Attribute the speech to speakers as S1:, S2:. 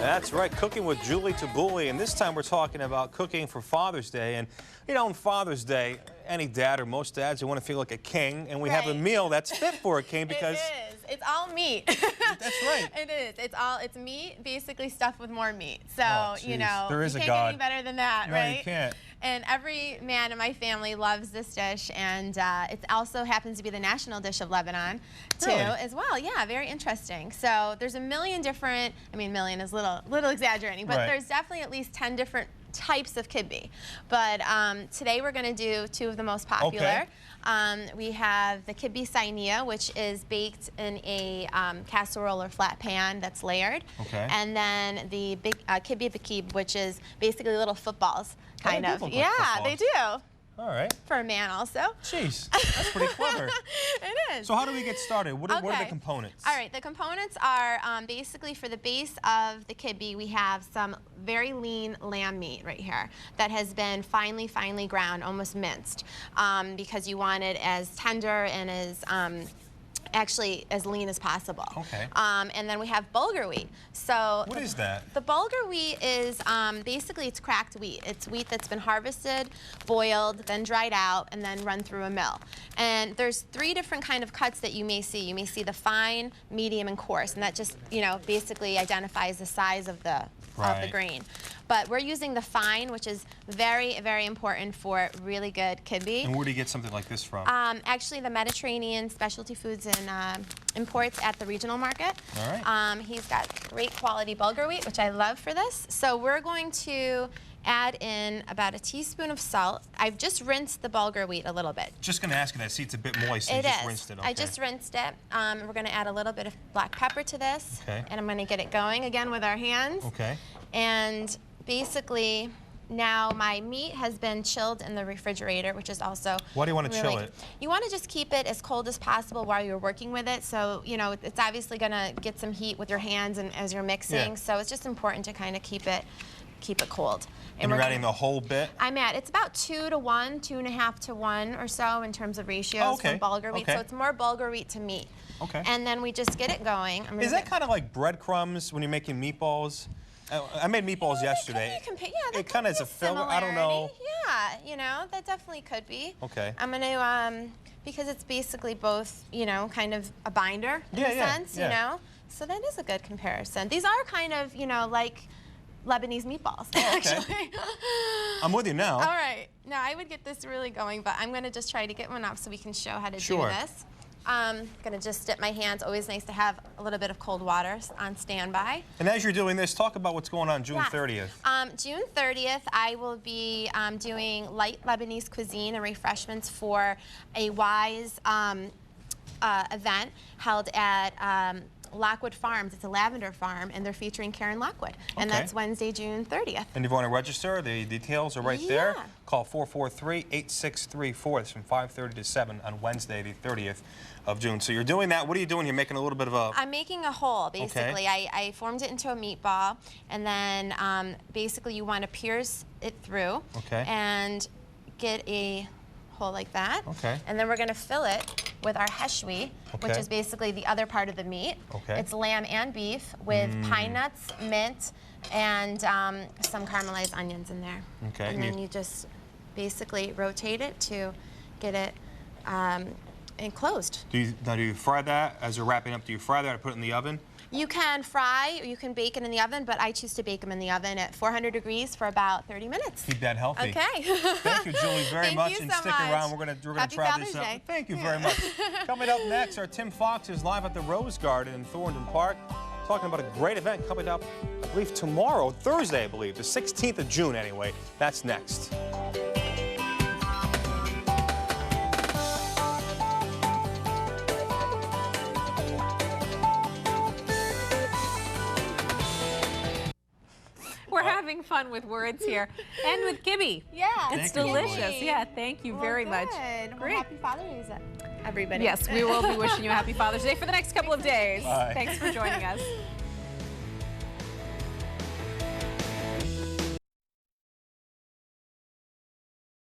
S1: That's right, Cooking with Julie Tabbouleh, and this time we're talking about cooking for Father's Day. And you know, on Father's Day, any dad or most dads, they want to feel like a king, and we have a meal that's fit for a king because
S2: it is. It's all meat.
S1: That's right.
S2: It is. It's meat, basically stuffed with more meat. So you
S1: geez.
S2: know,
S1: There is
S2: you
S1: a
S2: can't get
S1: God.
S2: any better than that,
S1: No,
S2: right?
S1: you can't.
S2: And every man in my family loves this dish, and it also happens to be the national dish of Lebanon, too,
S1: Really?
S2: as well. Yeah, very interesting. So there's a million different. I mean, million is a little exaggerating, but
S1: Right.
S2: there's definitely at least 10 different types of kibbe. But today we're going to do two of the most popular.
S1: Okay.
S2: We have the kibbe sainia, which is baked in a casserole or flat pan that's layered.
S1: Okay.
S2: And then the big kibbe bakib, which is basically little footballs, kind
S1: they do
S2: of.
S1: look like
S2: Yeah,
S1: footballs.
S2: they do.
S1: All right.
S2: For a man also.
S1: Jeez, that's pretty clever.
S2: It is.
S1: So how do we get started? What are the
S2: Okay.
S1: components?
S2: All right, the components are basically for the base of the kibbe, we have some very lean lamb meat right here that has been finely ground, almost minced, because you want it as tender and as actually as lean as possible.
S1: Okay.
S2: And then we have bulgur wheat. So
S1: What is that?
S2: the bulgur wheat is basically it's cracked wheat. It's wheat that's been harvested, boiled, then dried out, and then run through a mill. And there's three different kind of cuts that you may see. You may see the fine, medium, and coarse, and that just basically identifies the size of the grain. But we're using the fine, which is very important for really good kibbe.
S1: And where do you get something like this from?
S2: Actually, the Mediterranean Specialty Foods and Imports at the regional market.
S1: All right.
S2: He's got great quality bulgur wheat, which I love for this. So we're going to add in about a teaspoon of salt. I've just rinsed the bulgur wheat a little bit.
S1: Just going to ask you that. See, it's a bit moist. So you
S2: It
S1: just
S2: is.
S1: rinsed it. Okay.
S2: I just rinsed it. We're going to add a little bit of black pepper to this.
S1: Okay.
S2: And I'm going to get it going again with our hands.
S1: Okay.
S2: And basically, now my meat has been chilled in the refrigerator, which is also
S1: Why do you want to chill it?
S2: You want to just keep it as cold as possible while you're working with it. So, you know, it's obviously going to get some heat with your hands and as you're mixing.
S1: Yeah.
S2: So it's just important to kind of keep it cold.
S1: And you're adding the whole bit?
S2: It's about 2 to 1, 2.5 to 1 or so in terms of ratios for bulgur wheat. So it's more bulgur wheat to meat.
S1: Okay.
S2: And then we just get it going.
S1: Is that kind of like breadcrumbs when you're making meatballs? I made meatballs yesterday.
S2: It
S1: kind of is a film. I don't know.
S2: Yeah, you know, that definitely could be.
S1: Okay.
S2: I'm going to, because it's basically both, you know, kind of a binder in a sense, you know. So that is a good comparison. These are kind of, you know, like Lebanese meatballs, actually.
S1: I'm with you now.
S2: All right. Now, I would get this really going, but I'm going to just try to get one up so we can show how to do this. I'm going to just dip my hands. Always nice to have a little bit of cold water on standby.
S1: And as you're doing this, talk about what's going on June 30th.
S2: June 30th, I will be doing light Lebanese cuisine and refreshments for a WISE event held at Lockwood Farms. It's a lavender farm, and they're featuring Karen Lockwood. And that's Wednesday, June 30th.
S1: And if you want to register, the details are right there. Call 443-8634. It's from 5:30 to 7 on Wednesday, the 30th of June. So you're doing that. What are you doing? You're making a little bit of a...
S2: I'm making a hole, basically.
S1: Okay.
S2: I formed it into a meatball, and then basically you want to pierce it through and get a hole like that.
S1: Okay.
S2: And then we're going to fill it with our heshwi, which is basically the other part of the meat.
S1: Okay.
S2: It's lamb and beef with pine nuts, mint, and some caramelized onions in there.
S1: Okay.
S2: And then you just basically rotate it to get it enclosed.
S1: Do you fry that as you're wrapping up? Do you fry that or put it in the oven?
S2: You can fry or you can bake it in the oven, but I choose to bake them in the oven at 400 degrees for about 30 minutes.
S1: Keep that healthy.
S2: Okay.
S1: Thank you, Julie, very
S2: Thank
S1: much.
S2: you
S1: And
S2: so
S1: stick
S2: much.
S1: around. We're gonna
S2: Happy
S1: try
S2: Father's
S1: this out.
S2: Day.
S1: Thank you very much. Coming up next, our Tim Fox is live at the Rose Garden in Thorndon Park, talking about a great event coming up, I believe tomorrow, Thursday, I believe, the 16th of June anyway. That's next.
S3: We're having fun with words here. And with kibbe.
S2: Yeah.
S3: It's delicious. Yeah, thank you very much.
S2: Well,
S3: Great.
S2: happy Father's Day, everybody.
S3: Yes, we will be wishing you a happy Father's Day for the next couple of days.
S1: Bye.
S3: Thanks for joining us.